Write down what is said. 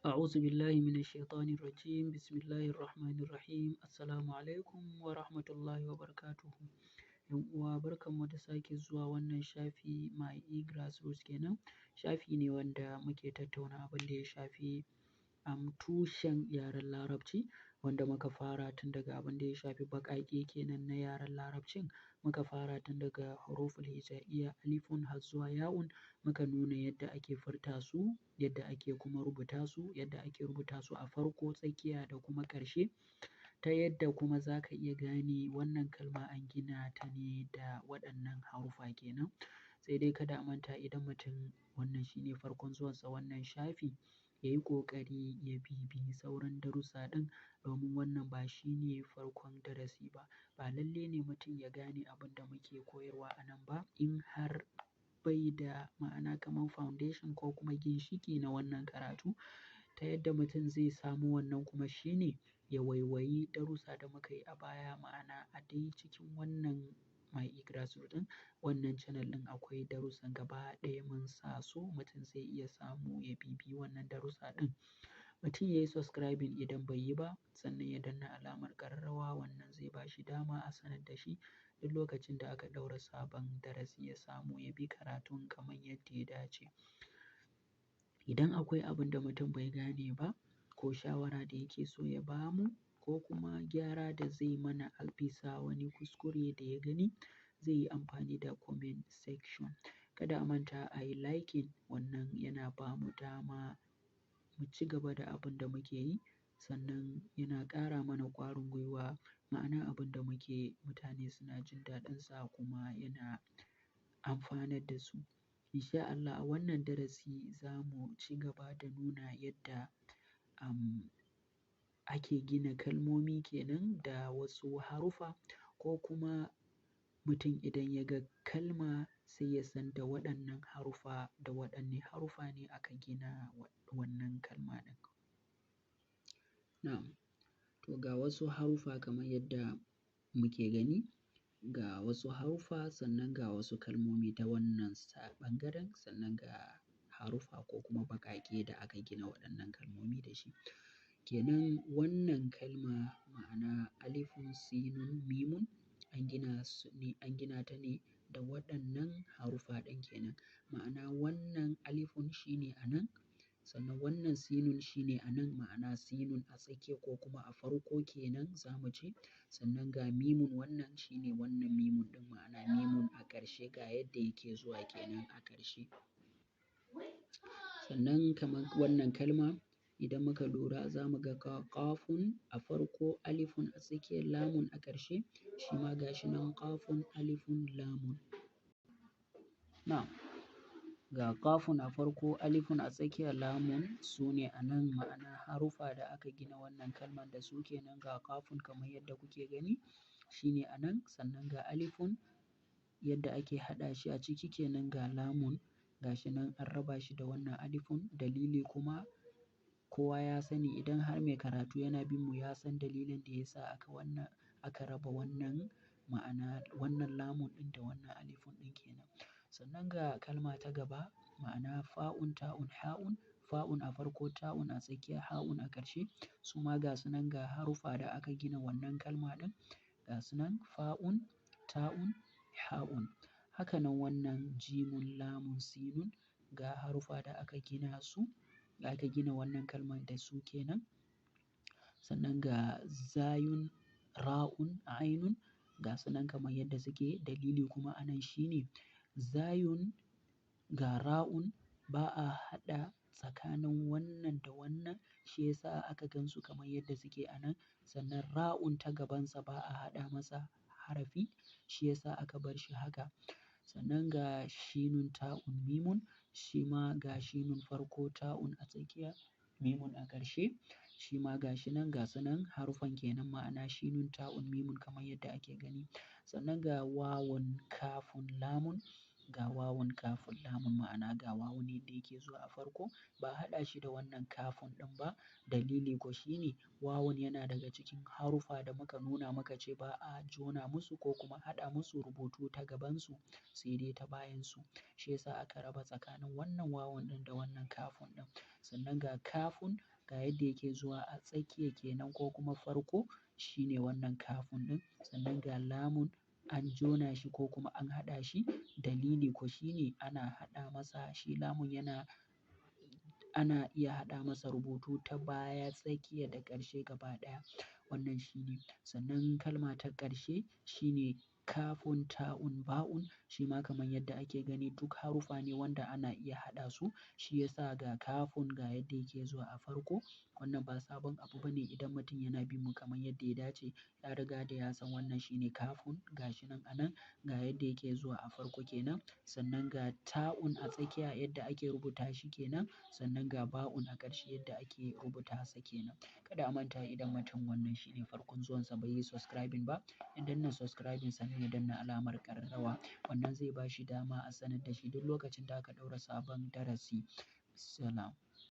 أعوذ بالله من الشيطان الرجيم بسم الله الرحمن الرحيم Assalamu alaikum wa rahmatullahi wa barakatuhu. ‘Yan uwa barkanmu da sake zuwa wannan shafi My Grassroots kenan. Shafi ne wanda muke tattauna abin da ya shafi tushen yaren Larabci wanda muka fara tun daga abin da ya shafi baƙaƙe kenan na yaren Larabcin. Muka fara tun daga huruful hija'iyya alifun har zuwa ya'un, muka nuna yadda ake furta su, yadda ake kuma rubuta su, yadda ake rubuta su a farko, tsakiya da kuma ƙarshe, ta yadda kuma za ka iya gane wannan kalma an gina ta ne da waɗannan haruffa kenan. Sai dai kada a manta idan mutum wannan shi ne farkon zuwansa wannan shafi, ya yi ƙoƙari ya bibiyi sauran darussa ɗin domin wannan ba shi ne farkon darasi ba. Ba lalle ne mutum ya gane abin da muke koyarwa a nan ba in har bai da ma'ana kamar foundation ko kuma ginshiƙi na wannan karatu. Ta yadda mutum zai samu wannan kuma shi ne ya waiwayi darussa da muka yi a baya, ma'ana a dai cikin wannan My Grassroots ɗin, wannan channel ɗin akwai darussan gaba ɗaya mun sa su, mutum zai iya samu ya bibiyi wannan darussa ɗin. Mutum ya yi subscribing idan bai yi ba, sannan ya danna alamar ƙararrawa, wannan zai ba shi dama a sanar da shi duk lokacin da aka ɗaura sabon darasi ya samu ya bi karatun kamar yadda ya dace. Idan akwai abin da mutum bai gane ba ko shawara da yake so ya ba mu ko kuma gyara da zai mana a bisa wani kuskure da ya gani, zai yi amfani da comment section. Kada a manta a yi liking, wannan yana ba mu dama mu ci gaba da abin da muke yi, sannan yana ƙara mana ƙwarin gwiwa, ma'ana abin da muke mutane suna jin daɗinsa kuma yana amfanar da su. Insha Allah a wannan darasi za mu ci gaba da nuna yadda ake gina kalmomi kenan da wasu haruffa, ko kuma mutum idan ya ga kalma sai ya san da waɗannan haruffa, da waɗanne haruffa ne aka gina wannan kalma ɗin. Na'am, to ga wasu haruffa kamar yadda muke gani, ga wasu haruffa sannan ga wasu kalmomi ta wannan ɓangaren, sannan ga haruffa ko kuma baƙaƙe da aka gina waɗannan kalmomi da shi. Kenan wannan kalma ma'ana alifun, sinun, mimun an gina ta ne da waɗannan haruffa ɗin kenan. Ma'ana wannan alifun shi ne a nan, sannan wannan sinun shi ne a nan, ma'ana sinun a tsakiya ko kuma a farko kenan za mu ce, sannan ga mimun wannan shi ne wannan mimun ɗin, ma'ana mimun a ƙarshe ga yadda yake zuwa kenan a ƙarshe. Sannan kamar wannan kalma idan muka lura za mu ga ƙafun a farko, alifun a tsakiya, lamun a ƙarshe, shi ma ga shi nan ƙafun, alifun, lamun. Na'am, ga ƙafun a farko, alifun a tsakiya, lamun su ne a nan, ma'ana haruffa da aka gina wannan kalman da su kenan. Ga ƙafun kamar yadda kuke gani shi ne a nan, sannan ga alifun yadda ake haɗa shi a ciki kenan, ga lamun ga shi nan an raba shi da wannan alifun. Dalili kuma kowa ya sani idan har mai karatu yana bin mu ya san dalilin da ya sa aka raba wannan ma'ana wannan lamun ɗin da wannan alifun ɗin kenan. Sannan ga kalma ta gaba ma'ana fa'un, ta'un, ha'un, fa'un a farko, ta'un a tsakiya, ha'un a ƙarshe, su ma ga su nan ga haruffa da aka gina wannan kalma ɗin, ga su nan fa'un, ta'un, ha'un. Haka nan wannan jimun, lamun, sinun ga haruffa da aka gina su, da aka gina wannan kalman da su kenan. Sannan ga zayun, ra'un, ainun ga su nan kamar yadda suke. Dalili kuma a nan shi ne zayun ga ra'un ba a haɗa tsakanin wannan da wannan, shi ya sa aka gan su kamar yadda suke a nan. Sannan ra'un ta gabansa ba a haɗa masa harafi, shi ya sa aka bar shi haka. Sannan ga shinun, ta'un, mimun, shi ma ga shinun farko, ta'un a tsakiya, mimun a ƙarshe, shi ma ga shi nan ga su nan haruffan kenan, ma'ana shinun, ta'un, mimun kamar yadda ake gani. Sannan ga wawun, kafun, lamun, ga wawun, kafun, lamun, ma'ana ga wawun yadda yake zuwa a farko ba a haɗa shi da wannan kafun ɗin ba. Dalili kuwa shi ne wawun yana daga cikin haruffa da muka nuna muka ce ba a jona musu ko kuma haɗa musu rubutu ta gabansu sai dai ta bayansu, shi ya sa aka raba tsakanin wannan wawun ɗin da wannan kafun ɗin. Sannan ga kafun ga yadda yake zuwa a tsakiya kenan ko kuma farko shine wannan kafin ɗin, sannan ga lamun an jona shi ko kuma an haɗa shi, dalili ko shine ana haɗa masa shi lamun ana iya haɗa masa rubutu ta baya, tsakiya da ƙarshe gaba ɗaya, wannan shine. Sannan kalma ta ƙarshe shine kafun, ta'un, ba'un, shi ma kamar yadda ake gani duk haruffa ne wanda ana iya haɗa su, shi yasa ga kafun ga yadda yake zuwa a farko, wannan ba sabon abu bane idan mutum yana bin mu kamar yadda ya dace, ya riga da ya san wannan shine kafun, ga shi nan a nan ga yadda yake zuwa a farko kenan, sannan ga ta'un a tsakiya yadda ake rubuta shi kenan, sannan ga ba'un a ƙarshe yadda ake rubuta sa kenan. Kada a manta idan mutum wannan shine farkon zuwansa bai yi subscribing ba, ya danna subscribing sannan ya danna alamar ƙararrawa, wannan zai ba shi dama a sanar da shi duk lokacin da aka ɗaura sabon darasi. Salam.